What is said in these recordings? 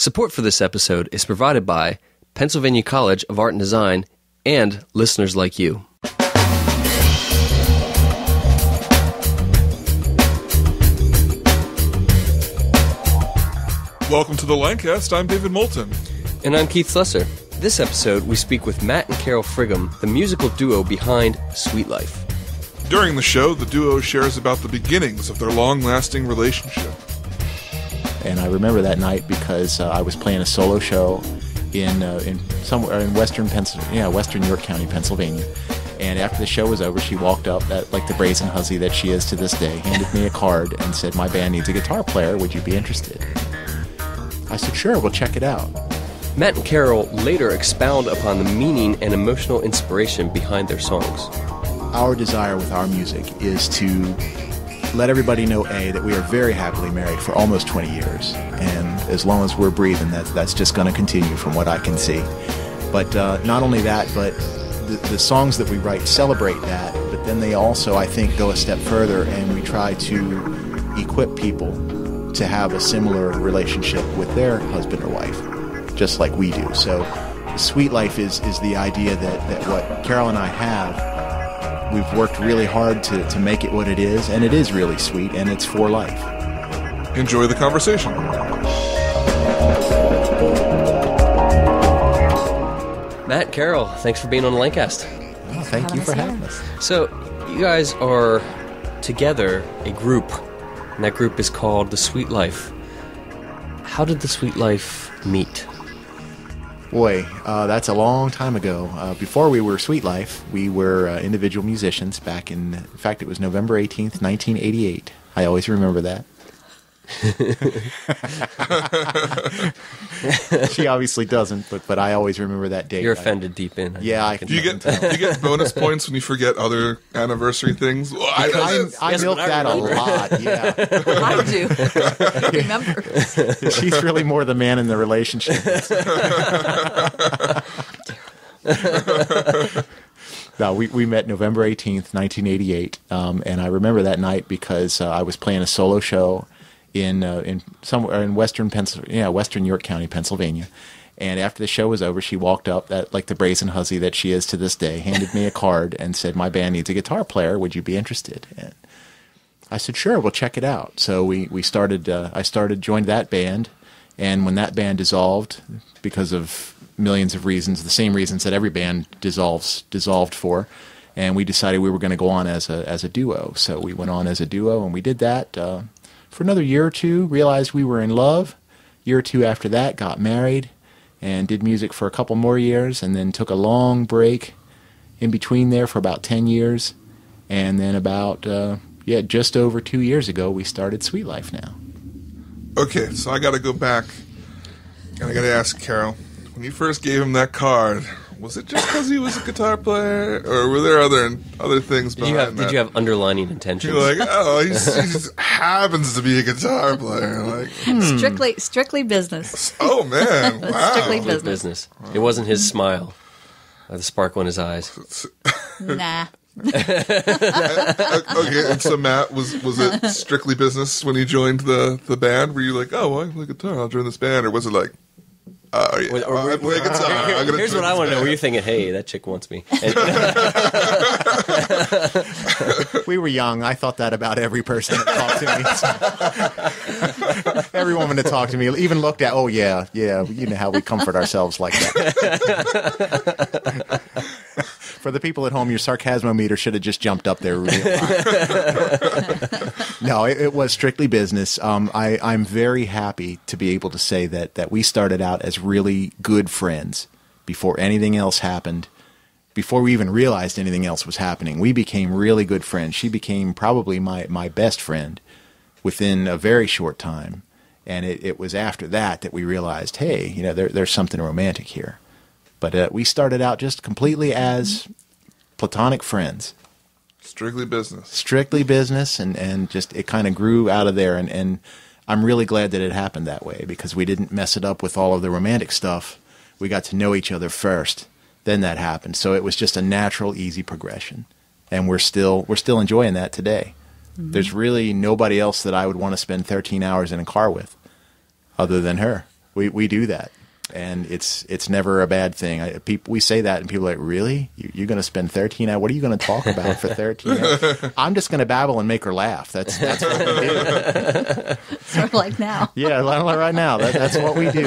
Support for this episode is provided by Pennsylvania College of Art and Design and listeners like you. Welcome to the Lancast. I'm David Moulton. And I'm Keith Slesser. This episode, we speak with Matt and Carol Frigm, the musical duo behind SweetLife. During the show, the duo shares about the beginnings of their long-lasting relationship. And I remember that night because I was playing a solo show in somewhere in western York County, Pennsylvania. And after the show was over, she walked up, like the brazen hussy that she is to this day, handed me a card and said, "My band needs a guitar player. Would you be interested?" I said, "Sure, we'll check it out." Matt and Carol later expound upon the meaning and emotional inspiration behind their songs. Our desire with our music is to let everybody know, that we are very happily married for almost 20 years. And as long as we're breathing, that's just going to continue from what I can see. But not only that, but the songs that we write celebrate that. But then they also, I think, go a step further, and we try to equip people to have a similar relationship with their husband or wife, just like we do. So SweetLife is the idea that what Carol and I have, we've worked really hard to make it what it is, and it is really sweet, and it's for life. Enjoy the conversation. Matt, Carol, thanks for being on the Lancast. Oh, thank you for having us. So, you guys are together, a group, and that group is called the SweetLife. How did the SweetLife meet? Boy, that's a long time ago. Before we were SweetLife, we were individual musicians back in fact, it was November 18th, 1988. I always remember that. She obviously doesn't, but I always remember that date. You're offended deep in. Yeah, You get bonus points when you forget other anniversary things. Well, I milk that a lot. Yeah, I do. Remember, she's really more the man in the relationship. No, we met November 18th, 1988, and I remember that night because I was playing a solo show in somewhere in western York County, Pennsylvania. And after the show was over, she walked up, like the brazen hussy that she is to this day, handed me a card and said, "My band needs a guitar player. Would you be interested?" And I said, "Sure, we'll check it out." So we started. Joined that band, and when that band dissolved, because of millions of reasons, the same reasons that every band dissolved for, and we decided we were going to go on as a duo. So we went on as a duo, and we did that for another year or two. Realized we were in love. Year or two after that, got married, and did music for a couple more years, and then took a long break in between there for about 10 years, and then about just over 2 years ago, we started SweetLife now. Okay, so I got to go back, and I got to ask Carol, when you first gave him that card, was it just because he was a guitar player, or were there other things behind that? Did you have underlining intentions? You're like, oh, he just happens to be a guitar player. Like, strictly business. Oh man, wow. Strictly Strictly business. It wasn't his smile, or the sparkle in his eyes. Nah. Okay, and so Matt, was it strictly business when he joined the band? Were you like, oh, well, I play guitar, I'll join this band, or was it like, I play guitar. Here's what I want to know. Were you thinking, hey, that chick wants me? We were young. I thought that about every person that talked to me. Every woman that talked to me even looked at, oh, yeah, you know how we comfort ourselves like that. For the people at home, your sarcasmometer should have just jumped up there really high. No, it was strictly business. I'm very happy to be able to say that we started out as really good friends before anything else happened. Before we even realized anything else was happening, we became really good friends. She became probably my best friend within a very short time. And it was after that we realized, hey, there's something romantic here. But we started out just completely as platonic friends. Strictly business. Strictly business, and just it kind of grew out of there. And I'm really glad that it happened that way, because we didn't mess it up with all of the romantic stuff. We got to know each other first. Then that happened. So it was just a natural, easy progression. And we're still enjoying that today. Mm-hmm. There's really nobody else that I would want to spend 13 hours in a car with other than her. we do that. And it's never a bad thing. We say that, and people are like, really? You're going to spend 13 hours? What are you going to talk about for 13 hours? I'm just going to babble and make her laugh. That's what we do. Sort of like now. Yeah, right now. That's what we do.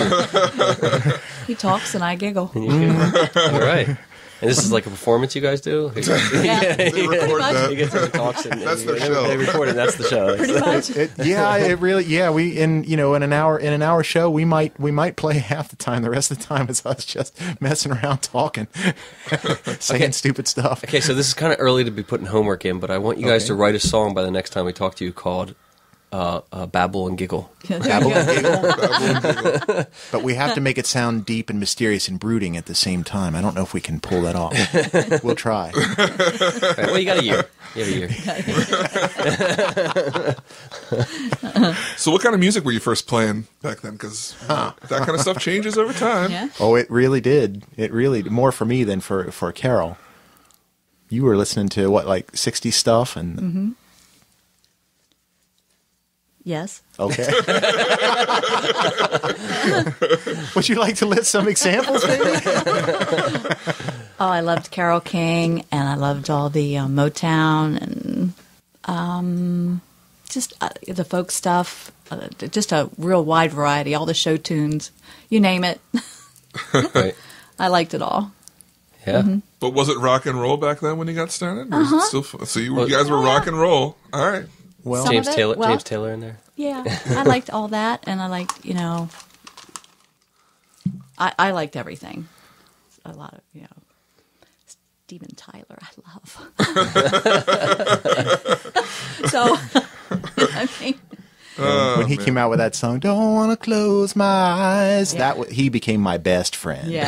He talks and I giggle. All right. And this is like a performance you guys do? Yeah, They record much. that. You get to talks and That's their show. They record it. That's the show. Pretty much. It really. Yeah, we in an hour show we might play half the time. The rest of the time is us just messing around, talking, saying stupid stuff. Okay, so this is kind of early to be putting homework in, but I want you guys to write a song by the next time we talk to you called Babble and Giggle. Babble and giggle. But we have to make it sound deep and mysterious and brooding at the same time. I don't know if we can pull that off. We'll try. All right, well, you got a year. You have a year. So what kind of music were you first playing back then? Because that kind of stuff changes over time. Yeah. Oh, it really did. It really more for me than for Carol. You were listening to what, like 60s stuff and. Mm-hmm. Yes. Okay. Would you like to list some examples, maybe? Oh, I loved Carole King, and I loved all the Motown and just the folk stuff. Just a real wide variety. All the show tunes, you name it. Right. I liked it all. Yeah. Mm-hmm. But was it rock and roll back then when you got started? Or is it still, so you guys were rock and roll. All right. Well, Some James of it, Taylor. well- James Taylor in there. Yeah, I liked all that, and I liked, I liked everything. A lot of, Steven Tyler, I love. So, I mean, when he came out with that song, "Don't Want to Close My Eyes," Yeah. he became my best friend. yeah.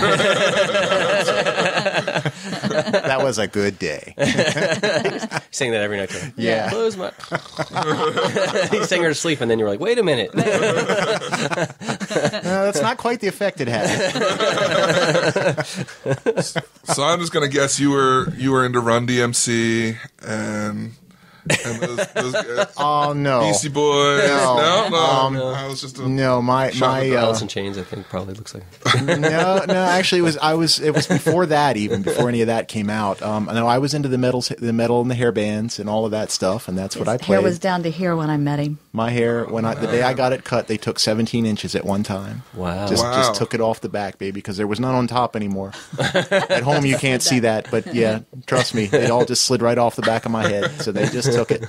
That was a good day. Sing that every night to her. Yeah. Close my. He sang her to sleep, and then you were like, "Wait a minute." No, that's not quite the effect it had. So I'm just gonna guess you were into Run DMC and those Oh no, Beastie Boys. No. No. I was just a no, my Alice in Chains, I think, probably looks like. no. Actually, it was before that, even before any of that came out. No, I was into the metal and the hair bands and all of that stuff, and that's what I His played. hair was down to here when I met him. My hair, the day I got it cut, they took 17 inches at one time. Wow. Just took it off the back, baby, because there was none on top anymore. At home, you can't see that, but yeah, trust me, it all just slid right off the back of my head. So they just took it.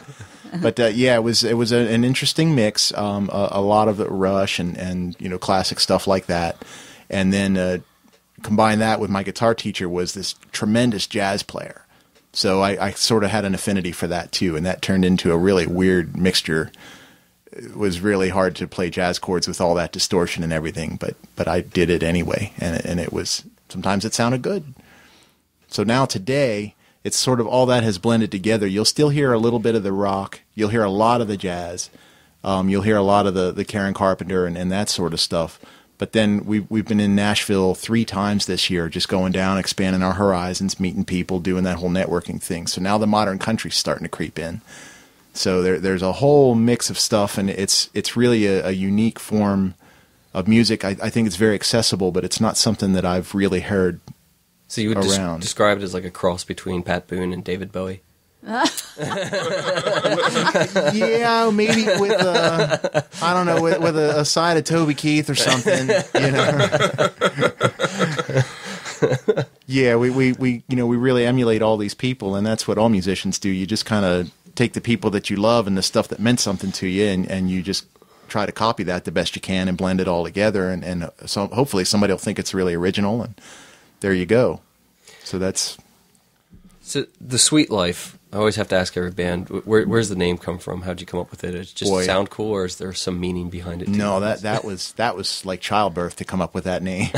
But yeah, it was an interesting mix. A lot of Rush and classic stuff like that, and then combine that with my guitar teacher was this tremendous jazz player. So I sort of had an affinity for that too, and that turned into a really weird mixture. It was really hard to play jazz chords with all that distortion and everything, but I did it anyway, and it was, sometimes it sounded good. So now today, it's sort of all that has blended together. You'll still hear a little bit of the rock. You'll hear a lot of the jazz. You'll hear a lot of the Karen Carpenter and that sort of stuff. But then we've been in Nashville 3 times this year, just going down, expanding our horizons, meeting people, doing that whole networking thing. So now the modern country's starting to creep in. So there's a whole mix of stuff, and it's really a unique form of music. I think it's very accessible, but it's not something that I've really heard So you would around. describe it as like a cross between Pat Boone and David Bowie. Yeah, maybe with I don't know, with a side of Toby Keith or something, Yeah, we really emulate all these people, and that's what all musicians do. You just kind of take the people that you love and the stuff that meant something to you, and you just try to copy that the best you can and blend it all together, and so hopefully somebody will think it's really original, and there you go. So that's... So the SweetLife, I always have to ask every band, where's the name come from? How'd you come up with it? Does it just sound cool, or is there some meaning behind it? No, that was like childbirth to come up with that name.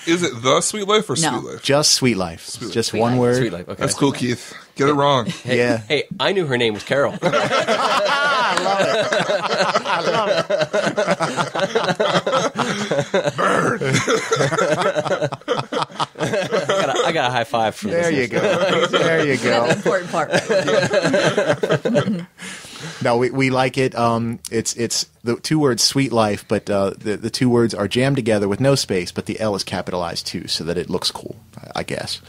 Is it the Sweet Life or No. Sweet Life? Just SweetLife. Just Sweet one Life. word. SweetLife, okay. That's cool, Keith. Get it wrong. Hey, Yeah. Hey, I knew her name was Carol. I got a high five for There this. you go. There you That's the go. important part. No, we like it. It's the two words "Sweet Life," but the two words are jammed together with no space, but the L is capitalized too, so that it looks cool, I guess.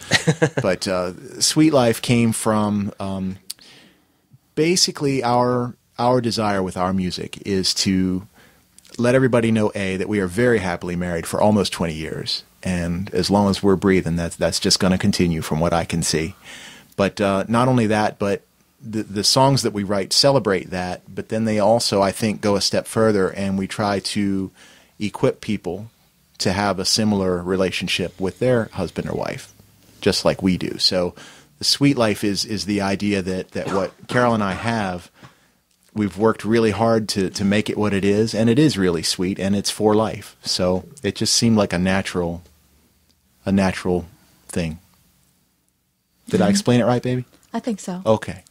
But "Sweet Life" came from basically our desire with our music is to let everybody know that we are very happily married for almost 20 years, and as long as we're breathing, that's just going to continue from what I can see. But not only that, but the songs that we write celebrate that, but then they also, I think, go a step further, and we try to equip people to have a similar relationship with their husband or wife, just like we do. So the Sweet Life is the idea that what Carol and I have, we've worked really hard to make it what it is, and it is really sweet, and it's for life. So it just seemed like a natural thing. Did I explain it right, baby? I think so. Okay.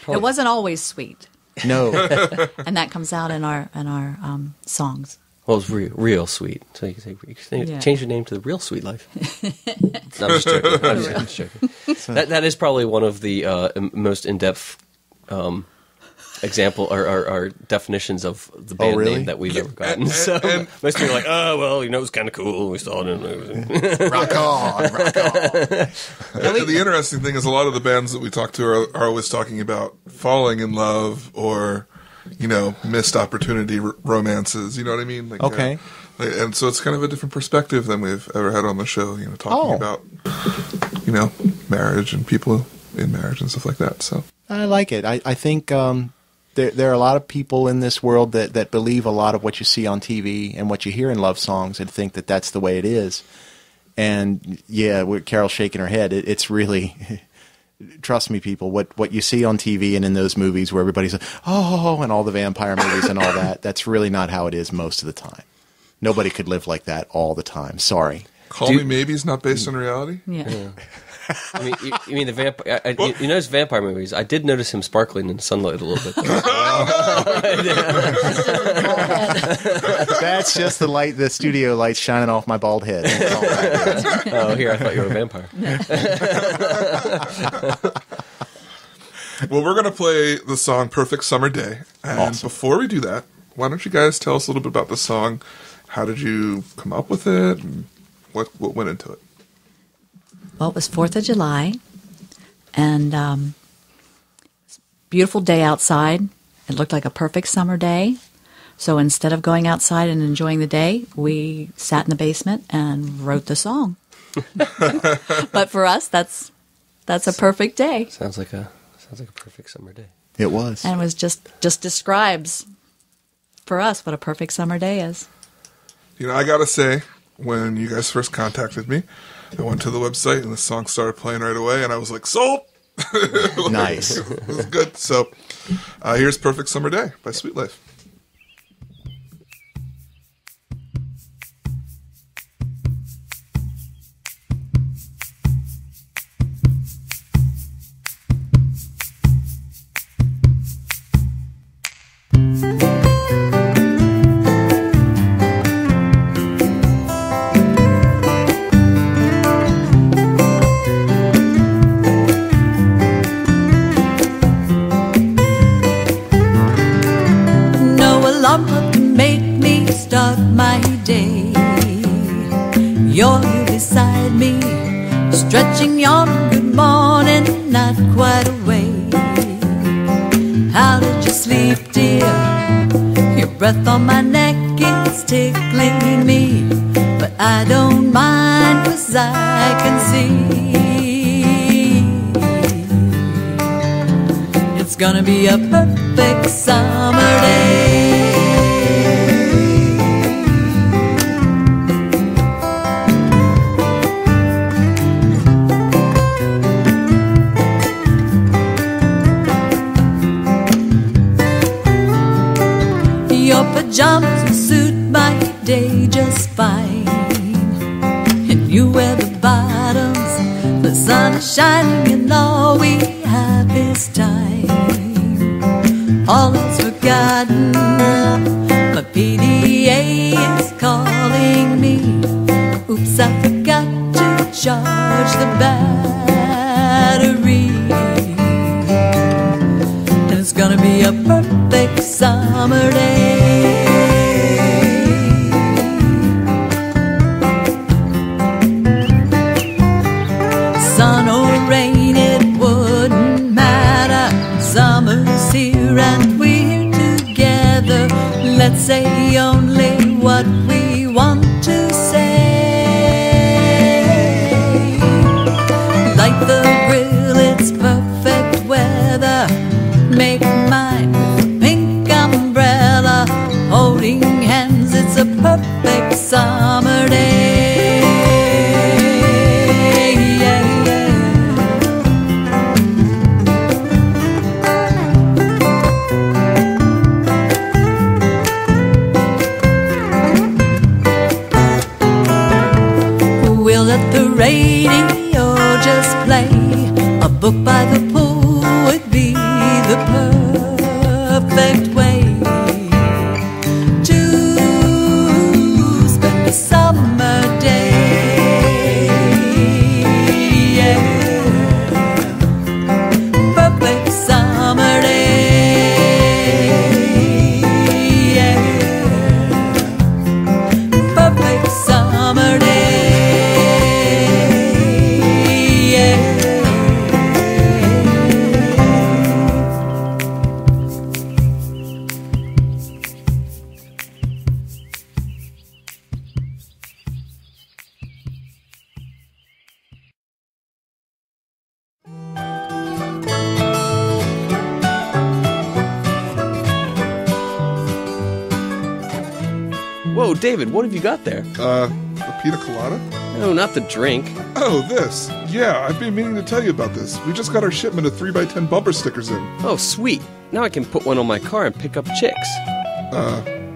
It wasn't always sweet, No. and that comes out in our songs. Well, it's real sweet. So you can say, change your name to the Real Sweet Life. No, I'm just joking. I'm just joking. That is probably one of the most in-depth example or definitions of the band name that we've ever gotten. And most people are like, oh, well, it was kind of cool. We saw it. Rock on. The interesting thing is a lot of the bands that we talk to are always talking about falling in love or, missed opportunity romances. You know what I mean? Like, okay. And so it's kind of a different perspective than we've ever had on the show, talking about, marriage and people in marriage and stuff like that. So I like it. I think there are a lot of people in this world that believe a lot of what you see on TV and what you hear in love songs and think that that's the way it is. And with Carol shaking her head, it's really, trust me, people, what you see on TV and in those movies where everybody's like, oh, and all the vampire movies and all that, that's really not how it is most of the time. Nobody could live like that all the time. Sorry. Call Me Maybe is not based on reality? Yeah. I mean, you mean the vampire? You notice vampire movies? I did notice him sparkling in sunlight a little bit. That's just the studio light shining off my bald head. Oh, here, I thought you were a vampire. Well, we're going to play the song Perfect Summer Day. And awesome. Before we do that, why don't you guys tell us a little bit about the song? How did you come up with it? And what went into it? Well, it was 4th of July, and beautiful day outside. It looked like a perfect summer day. So instead of going outside and enjoying the day, we sat in the basement and wrote the song. But for us, that's a perfect day. Sounds like a perfect summer day. It was. And it was just describes for us what a perfect summer day is. I got to say, when you guys first contacted me, I went to the website and the song started playing right away, and I was like, sold! Nice. It was good. So here's Perfect Summer Day by SweetLife. You're here beside me, stretching your good morning, not quite awake. How did you sleep, dear? Your breath on my neck is tickling me, but I don't mind 'cause I can see it's gonna be a perfect summer day. Your pajamas will suit my day just fine, and you wear the bottoms. The sun is shining and all we have is time. All is forgotten, my PDA is calling me. Oops, I forgot to charge the battery, and it's gonna be a perfect summer day. Sun or rain, it wouldn't matter. Summer's here and we're together. Let's say only what we want to say. Light the grill, it's perfect weather. Make mine with a pink umbrella. Holding hands, it's a perfect summer day. Yeah, yeah. We'll let the radio just play. A book by the pool would be the perfect way to spend a summer day. Yeah. Perfect summer day. Yeah. Perfect summer day. Whoa, David, what have you got there? A pina colada? No, not the drink. Oh, this. Yeah, I've been meaning to tell you about this. We just got our shipment of 3x10 bumper stickers in. Oh, sweet. Now I can put one on my car and pick up chicks.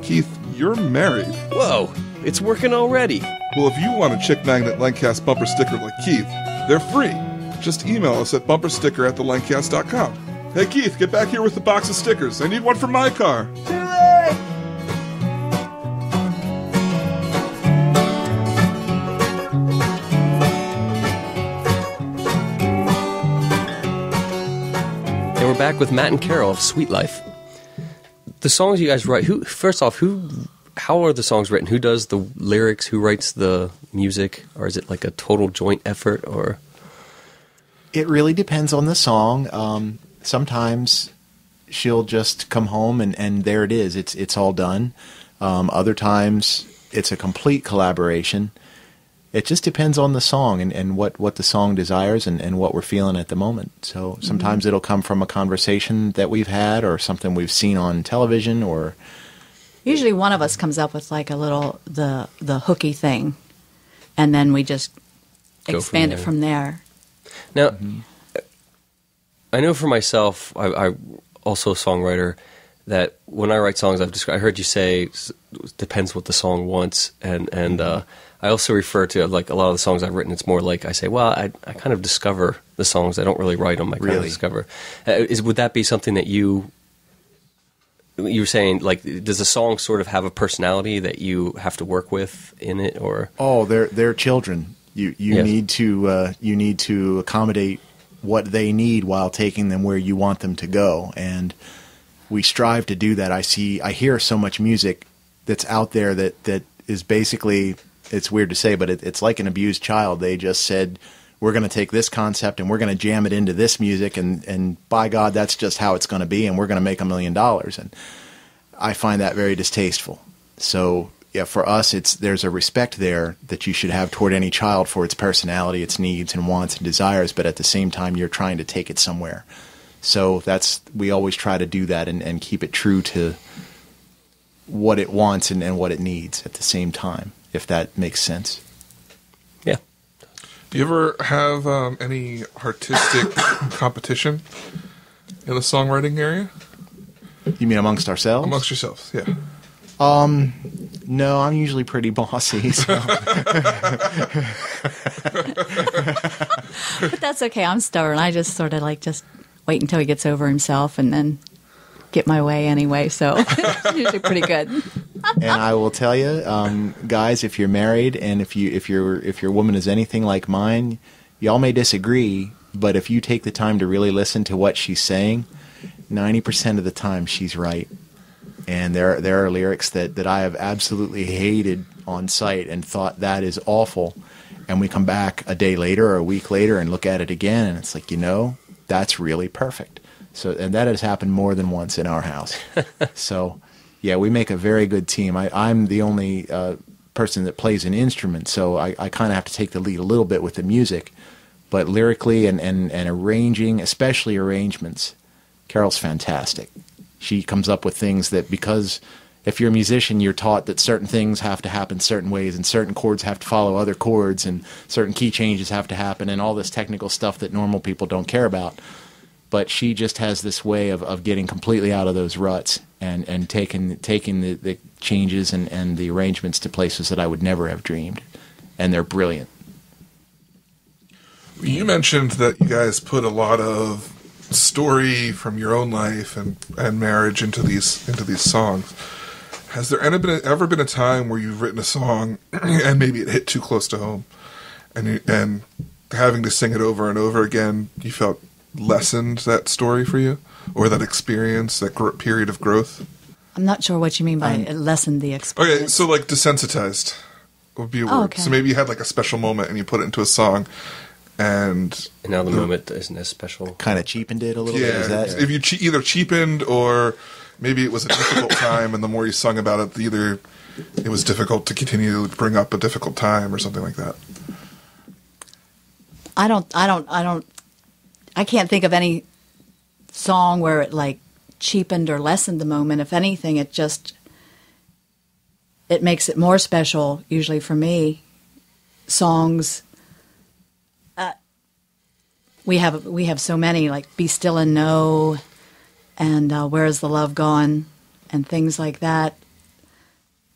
Keith, you're married. Whoa, it's working already. Well, if you want a chick magnet Lancast bumper sticker like Keith, they're free. Just email us at bumpersticker@thelancast.com. Hey, Keith, get back here with the box of stickers. I need one for my car. And we're back with Matt and Carol of SweetLife. The songs you guys write, how are the songs written? Who does the lyrics? Who writes the music? Or is it like a total joint effort? Or It really depends on the song. Sometimes she'll just come home and there it is. It's all done. Other times it's a complete collaboration. It just depends on the song and what the song desires and what we're feeling at the moment. So sometimes it'll come from a conversation that we've had or something we've seen on television or... Usually one of us comes up with like a little, the hooky thing, and then we just expand it from there. Now, I know for myself, I also a songwriter, that when I write songs, I heard you say depends what the song wants, and I also refer to like a lot of the songs I've written. It's more like I say, well, I kind of discover the songs. I don't really write them. I kind of discover. Would that be something that you were saying? Like, does a song sort of have a personality that you have to work with in it, or? Oh, they're children. You yes. need to accommodate what they need while taking them where you want them to go, and we strive to do that. I hear so much music that's out there that is basically, it's weird to say, but it's like an abused child. They just said, we're going to take this concept and we're going to jam it into this music, and by God, that's just how it's going to be, and we're going to make $1 million. And I find that very distasteful. So yeah, for us, there's a respect there that you should have toward any child for its personality, its needs and wants and desires, but at the same time, you're trying to take it somewhere. So we always try to do that and keep it true to what it wants and what it needs at the same time, if that makes sense. Yeah. Do you ever have any artistic competition in the songwriting area? You mean amongst ourselves? Amongst yourselves, yeah. No, I'm usually pretty bossy. So. But that's okay. I'm stubborn. I just sort of like just wait until he gets over himself and then get my way anyway. So it's usually pretty good. And I will tell you, guys, if you're married and if your woman is anything like mine, y'all may disagree, but if you take the time to really listen to what she's saying, 90% of the time she's right. And there are lyrics that I have absolutely hated on sight and thought that is awful. And we come back a day later or a week later and look at it again, and it's like, that's really perfect. So, and that has happened more than once in our house. So, yeah, we make a very good team. I'm the only person that plays an instrument, so I kind of have to take the lead a little bit with the music. But lyrically and arranging, especially arrangements, Carol's fantastic. She comes up with things that, because if you're a musician, you're taught that certain things have to happen certain ways, and certain chords have to follow other chords, and certain key changes have to happen, and all this technical stuff that normal people don't care about. But she just has this way of getting completely out of those ruts and taking the changes and the arrangements to places that I would never have dreamed. And they're brilliant. You mentioned that you guys put a lot of story from your own life and marriage into these songs. Has there ever been a time where you've written a song and maybe it hit too close to home, and having to sing it over and over again, you felt lessened that story for you, or that experience, that period of growth? I'm not sure what you mean by lessened the experience. Okay, so like desensitized would be a word. Okay. So maybe you had like a special moment and you put it into a song, and now the moment isn't as special. Kind of cheapened it a little yeah, bit. Is that? If you either cheapened, or maybe it was a difficult time, and the more you sung about it, either it was difficult to continue to bring up a difficult time or something like that. I can't think of any song where it like cheapened or lessened the moment. If anything, it makes it more special. Usually for me, songs. We have so many, like "Be Still and Know" and "Where's the Love Gone" and things like that.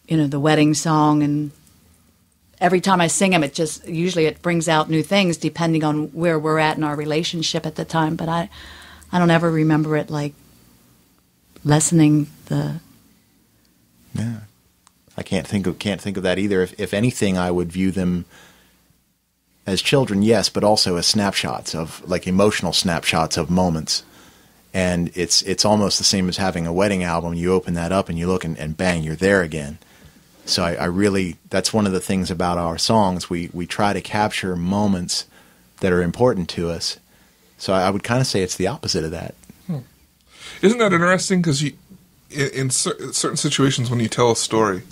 The wedding song, and every time I sing them, usually it brings out new things depending on where we're at in our relationship at the time. But I don't ever remember it like lessening the. Yeah, I can't think of that either. If anything, I would view them as children, yes, but also as snapshots of, like, emotional snapshots of moments. And it's almost the same as having a wedding album. You open that up and you look and bang, you're there again. So I really, that's one of the things about our songs. We try to capture moments that are important to us. So I would kind of say it's the opposite of that. Isn't that interesting? Because in certain situations when you tell a story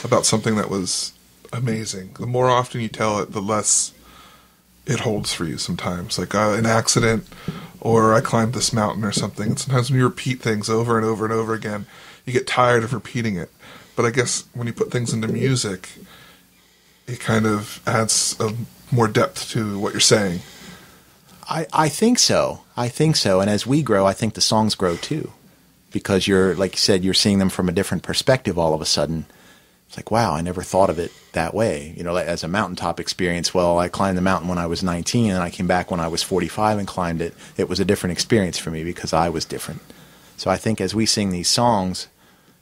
about something that was amazing, the more often you tell it, the less it holds for you sometimes. Like an accident, or I climbed this mountain or something. And sometimes when you repeat things over and over and over again, you get tired of repeating it. But I guess when you put things into music, it kind of adds more depth to what you're saying. I think so. And as we grow, I think the songs grow too. Because you're, like you said, you're seeing them from a different perspective all of a sudden. It's like, wow, I never thought of it that way. Like as a mountaintop experience, well, I climbed the mountain when I was 19 and I came back when I was 45 and climbed it. It was a different experience for me because I was different. So I think as we sing these songs,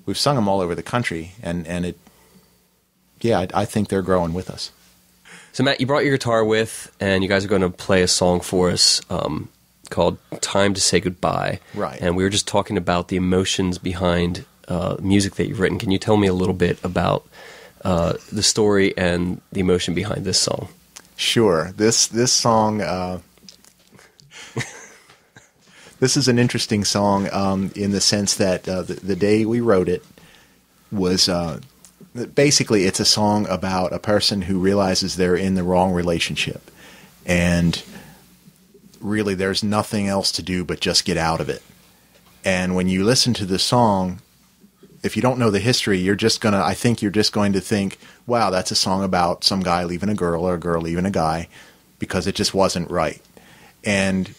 we've sung them all over the country, and I think they're growing with us. So Matt, you brought your guitar with, and you guys are going to play a song for us called "Time to Say Goodbye." Right. And we were just talking about the emotions behind music that you've written. Can you tell me a little bit about the story and the emotion behind this song? Sure. This song, this is an interesting song in the sense that the day we wrote it was basically it's a song about a person who realizes they're in the wrong relationship, and really there's nothing else to do but just get out of it. And when you listen to the song, if you don't know the history, I think you're just going to think, wow, that's a song about some guy leaving a girl or a girl leaving a guy because it just wasn't right. And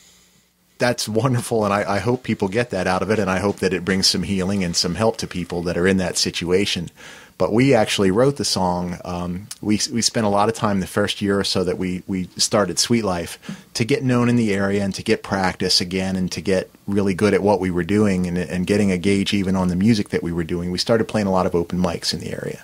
that's wonderful, and I hope people get that out of it, and I hope that it brings some healing and some help to people that are in that situation. But we actually wrote the song. We spent a lot of time the first year or so that we started SweetLife to get known in the area and to get practice again and to get really good at what we were doing and getting a gauge even on the music that we were doing. We started playing a lot of open mics in the area.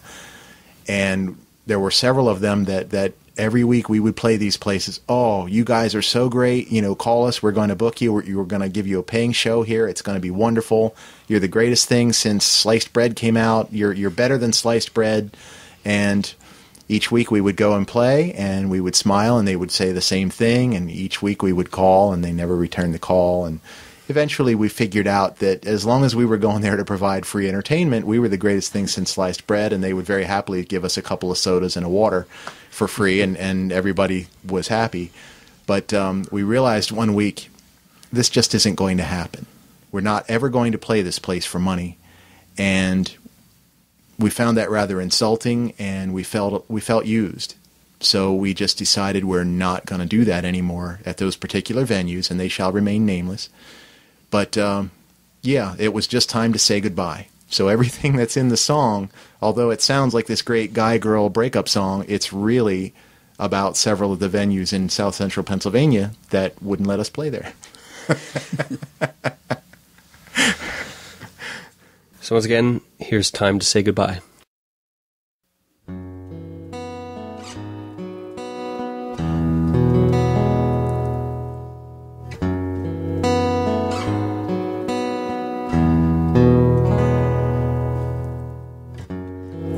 And there were several of them that every week we would play these places. Oh, you guys are so great. Call us. We're going to book you. We're going to give you a paying show here. It's going to be wonderful. You're the greatest thing since sliced bread came out. You're better than sliced bread. And each week we would go and play, and we would smile, and they would say the same thing. And each week we would call, and they never returned the call. And eventually we figured out that as long as we were going there to provide free entertainment, we were the greatest thing since sliced bread, and they would very happily give us a couple of sodas and a water for free, and everybody was happy. But we realized one week, this just isn't going to happen. We're not ever going to play this place for money. And we found that rather insulting, and we felt used. So we just decided we're not going to do that anymore at those particular venues, and they shall remain nameless. But, it was just time to say goodbye. So everything that's in the song, although it sounds like this great guy-girl breakup song, it's really about several of the venues in South Central Pennsylvania that wouldn't let us play there. So once again, here's Time to Say Goodbye.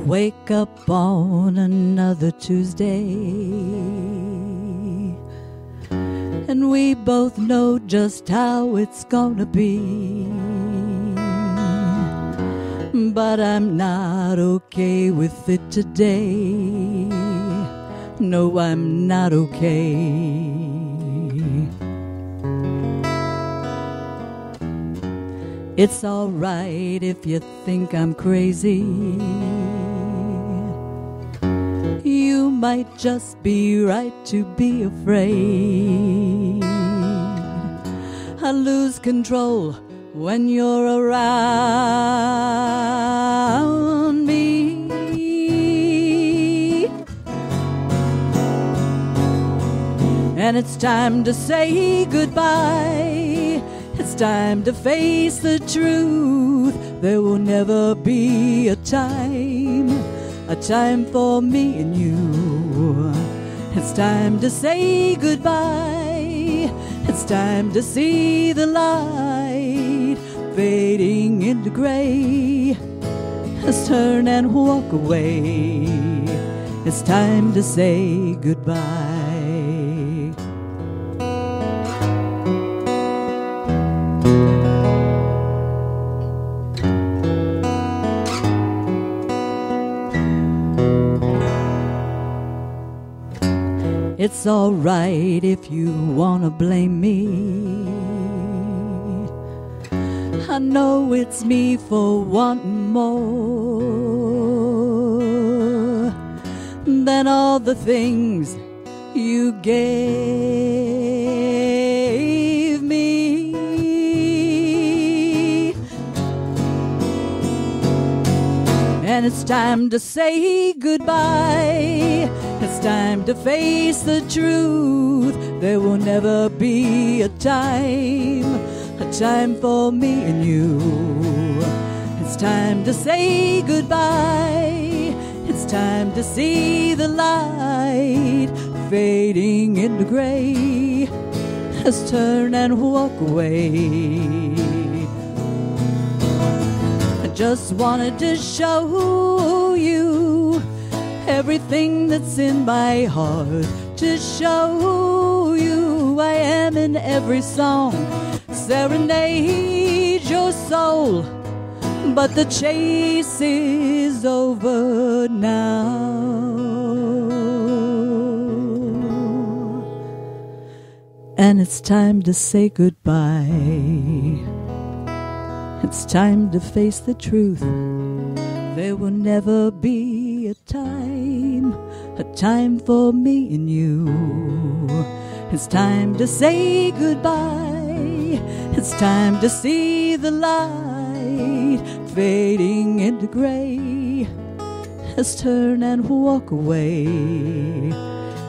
Wake up on another Tuesday, and we both know just how it's gonna be. But I'm not okay with it today. No, I'm not okay. It's all right if you think I'm crazy. You might just be right to be afraid. I lose control when you're around me. And it's time to say goodbye. It's time to face the truth. There will never be a time for me and you. It's time to say goodbye. It's time to see the light fading into gray. Let's turn and walk away. It's time to say goodbye. It's all right if you wanna blame me. I know it's me for wanting more than all the things you gave me. And it's time to say goodbye. It's time to face the truth. There will never be a time for me and you. It's time to say goodbye. It's time to see the light fading into gray. Let's turn and walk away. I just wanted to show you everything that's in my heart, to show you I am in every song. Serenade your soul, but the chase is over now. And it's time to say goodbye. It's time to face the truth. There will never be a time for me and you. It's time to say goodbye. It's time to see the light fading into gray. Let's turn and walk away.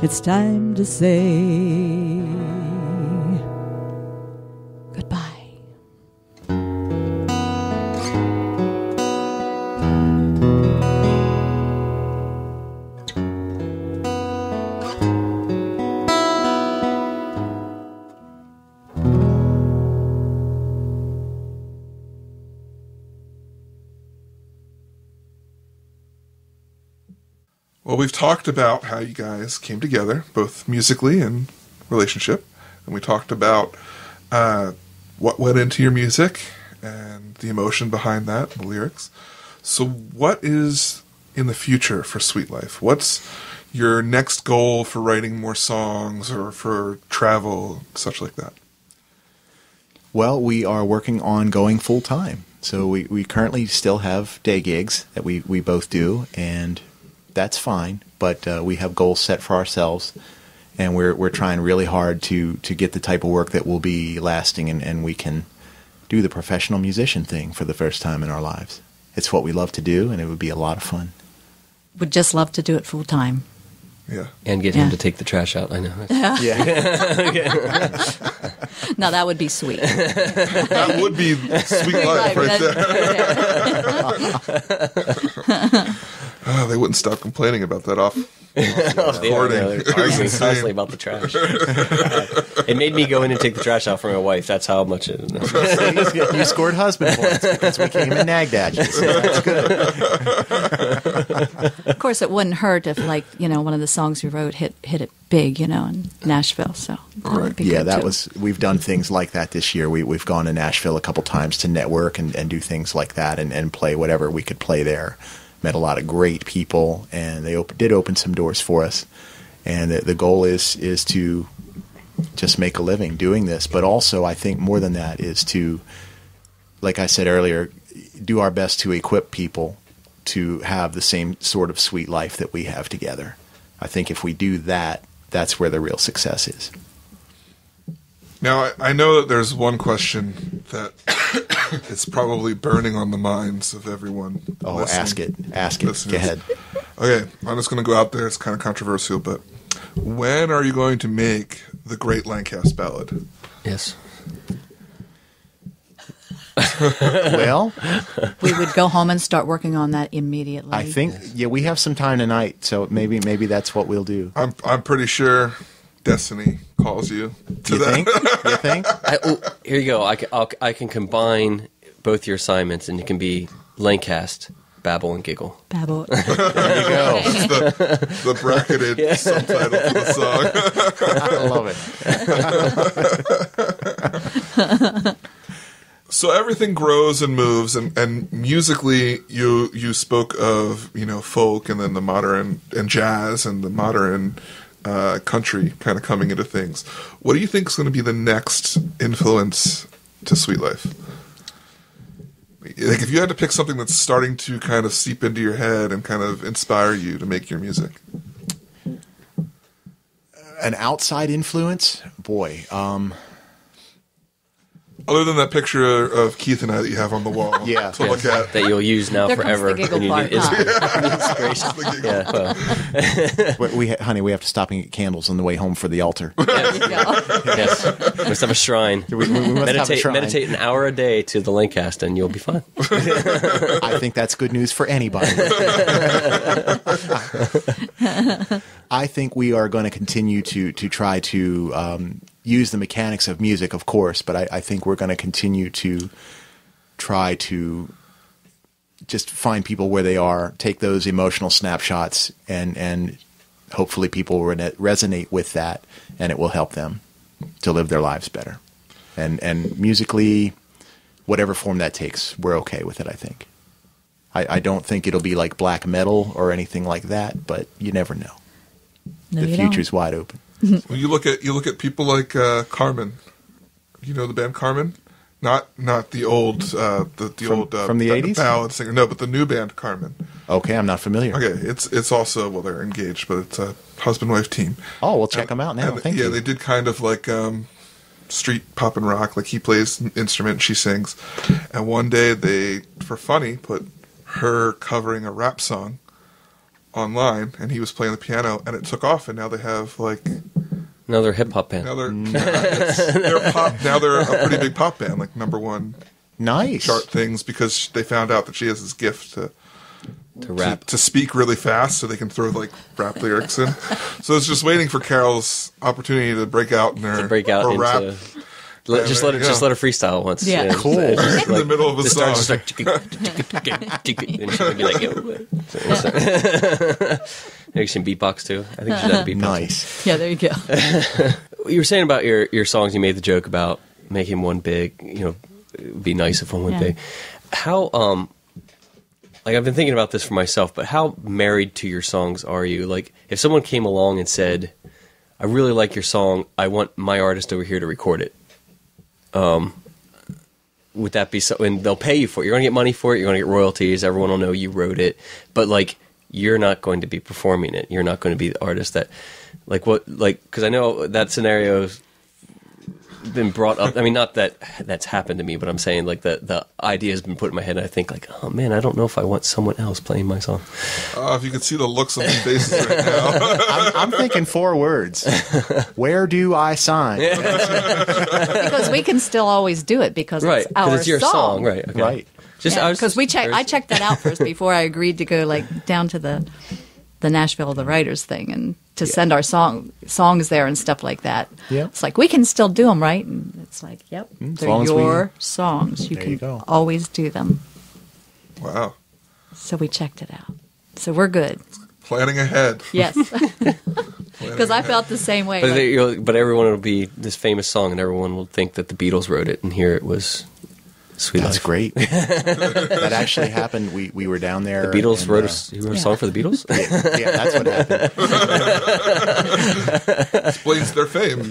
It's time to say goodbye. we've talked about how you guys came together, both musically and relationship, and we talked about what went into your music and the emotion behind that, the lyrics. So what is in the future for SweetLife? What's your next goal for writing more songs or for travel, such like that? Well, we are working on going full-time. So we currently still have day gigs that we both do, and that's fine. But we have goals set for ourselves, and we're trying really hard to get the type of work that will be lasting, and we can do the professional musician thing for the first time in our lives. It's what we love to do, and it would be a lot of fun. Would just love to do it full time. Yeah. And get him to take the trash out, I know. Yeah. Now that would be sweet. That would be SweetLife right there. Oh, they wouldn't stop complaining about that off recording. They're arguing constantly about the trash. It made me go in and take the trash out for my wife. That's how much it is. You scored husband points because we came and nagged at you. So that's good. Of course, it wouldn't hurt if, like, one of the songs we wrote hit it big, in Nashville. So that would be good too. We've done things like that this year. We've gone to Nashville a couple times to network and do things like that and play whatever we could play there. Met a lot of great people, and they did open some doors for us. And the goal is to just make a living doing this. But also, I think more than that is to, like I said earlier, do our best to equip people to have the same sort of sweet life that we have together. I think if we do that, that's where the real success is. Now, I know that there's one question that is probably burning on the minds of everyone. Oh, listening. Ask it. Go ahead. Okay, I'm just going to go out there. It's kind of controversial, but when are you going to make the great Lancast ballad? Yes. Well, we would go home and start working on that immediately. I think, we have some time tonight, so maybe that's what we'll do. I'm pretty sure Destiny calls you to that. You think? Here you go. I can combine both your assignments, and it can be Lancast, Babble, and Giggle. Babble. There you go. the bracketed subtitle for the song. I love it. So everything grows and moves, and musically, you spoke of folk, and then the modern and jazz, and the modern country kind of coming into things. What do you think is going to be the next influence to SweetLife? Like, if you had to pick something that's starting to kind of seep into your head and kind of inspire you to make your music. An outside influence? Boy, other than that picture of Keith and I that you have on the wall to look at. That you'll use now There forever. comes the giggle part, Inspiration. We have to stop and get candles on the way home for the altar. Yes. We must have a shrine. We must have a shrine. Meditate an hour a day to the Lancast, and you'll be fine. I think that's good news for anybody. I think we are going to continue to try to use the mechanics of music, of course, but I think we're going to continue to try to just find people where they are, take those emotional snapshots, and hopefully people will resonate with that, and it will help them to live their lives better. And musically, whatever form that takes, we're okay with it, I think. I don't think it'll be like black metal or anything like that, but you never know. No, The future's wide open. When you look at people like Carmen, you know the band Carmen, not the old from the 80s ballad singer, no, but the new band Carmen. Okay, I'm not familiar. Okay, it's also they're engaged, but it's a husband-wife team. Oh, we'll check them out now. Thank you. Yeah, they did kind of like street pop and rock. Like he plays an instrument, she sings, and one day they, for funny, put her covering a rap song online, and he was playing the piano, and it took off, and now they have like Another hip hop band. they're pop. Now they're a pretty big pop band, like #1 Nice chart things, because they found out that she has this gift to rap, to speak really fast, so they can throw like rap lyrics in. So it's just waiting for Carol's opportunity to break out in her into rap. Just let her freestyle once. Yeah. Cool. In the middle of a song. Just like, and she'll be like, You can beatbox too. I think you should have a beatbox. Nice. Yeah, there you go. You were saying about your songs. You made the joke about making one big. It'd be nice if one went big. How like I've been thinking about this for myself, but how married to your songs are you? Like, if someone came along and said, "I really like your song. I want my artist over here to record it." Would that be so? And they'll pay you for it. You're going to get money for it. You're going to get royalties. Everyone will know you wrote it. But like, you're not going to be performing it. You're not going to be the artist that, like, what, like, because I know that scenario's been brought up. I mean, not that that's happened to me, but I'm saying like the idea has been put in my head. And I think like, oh man, I don't know if I want someone else playing my song. If you could see the looks on their faces right now. I'm thinking 4 words. Where do I sign? Because we can still always do it because Right, it's our it's your song, right? Okay. Right. Just because I checked that out first before I agreed to go like down to the Nashville the Writers thing and to send our songs there and stuff like that. Yeah. It's like we can still do them, right? And it's like, yep, they're your songs. You can always do them. Wow. So we checked it out. So we're good. Planning ahead. Yes. Because I felt the same way. But everyone will be this famous song, and everyone will think that the Beatles wrote it, and here it was SweetLife. That's great. That actually happened. We were down there. The Beatles wrote a song for the Beatles? Yeah, that's what happened. Explains their fame.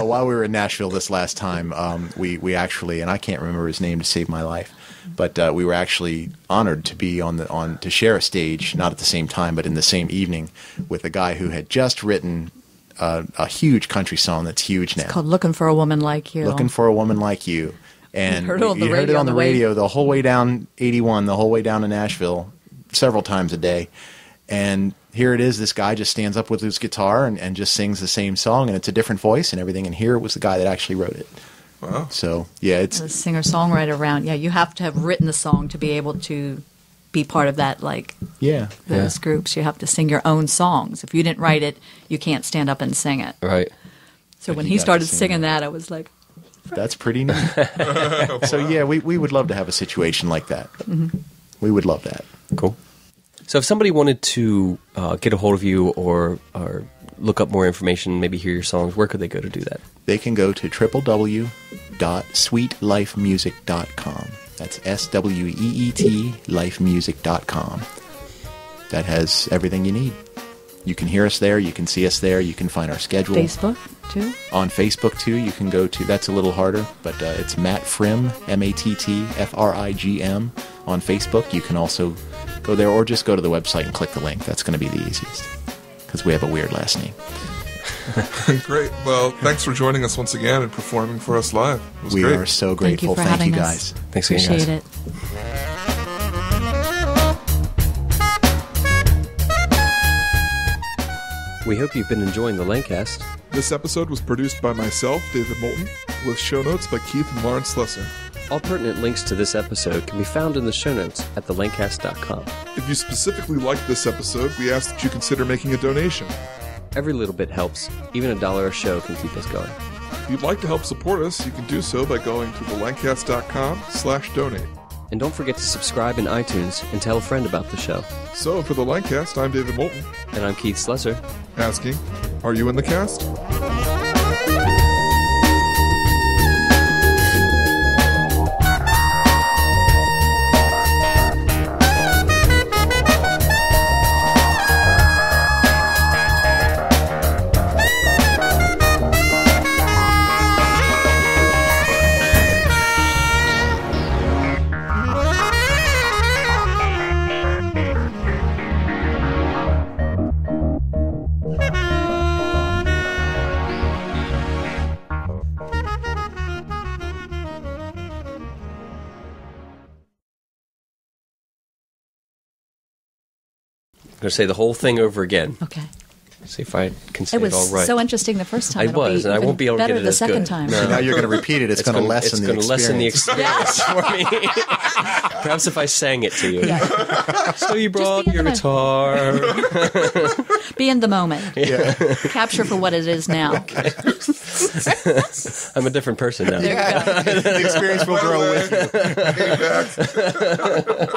While we were in Nashville this last time, we actually, and I can't remember his name to save my life, but we were actually honored to be to share a stage, not at the same time, but in the same evening, with a guy who had just written a huge country song that's huge now. It's called "Looking for a Woman Like You." Looking for a Woman Like You. And you heard it on the radio the whole way down 81, the whole way down to Nashville, several times a day. And here it is, this guy just stands up with his guitar and just sings the same song, and it's a different voice and everything. And here it was the guy that actually wrote it. Wow. So, yeah, it's a singer-songwriter round. Yeah, you have to have written the song to be able to be part of that, like those groups. You have to sing your own songs. If you didn't write it, you can't stand up and sing it. Right. So when he started singing that, I was like, that's pretty neat. So yeah, we would love to have a situation like that. Mm-hmm. We would love that. Cool. So if somebody wanted to get a hold of you or look up more information, maybe hear your songs, where could they go to do that? They can go to www.sweetlifemusic.com. That's SWEET lifemusic.com. That has everything you need. You can hear us there. You can see us there. You can find our schedule. Facebook, too? On Facebook, too. You can go to, that's a little harder, but it's Matt Frigm, MattFrigm, on Facebook. You can also go there or just go to the website and click the link. That's going to be the easiest because we have a weird last name. Great. Well, thanks for joining us once again and performing for us live. It was great. We are so grateful. Thank you guys. Thanks again, guys. Appreciate it. We hope you've been enjoying the Lancast. This episode was produced by myself, David Moulton, with show notes by Keith and Lawrence Lesser. All pertinent links to this episode can be found in the show notes at thelancast.com. If you specifically liked this episode, we ask that you consider making a donation. Every little bit helps. Even $1 a show can keep us going. If you'd like to help support us, you can do so by going to thelancast.com/donate. And don't forget to subscribe in iTunes and tell a friend about the show. So, for the Lancast, I'm David Moulton. And I'm Keith Slesser. Asking, are you in the cast? I'm going to say the whole thing over again. Okay. See if I can say it it all right. So interesting the first time. I was, and I won't be able to get it the as second good. time. No. Now you're going to repeat it. It's going to lessen the experience. For me. Perhaps if I sang it to you. Yeah. So you brought your guitar. Be in the moment. Yeah. Capture for what it is now. Okay. I'm a different person now. There you go. The experience will grow with you.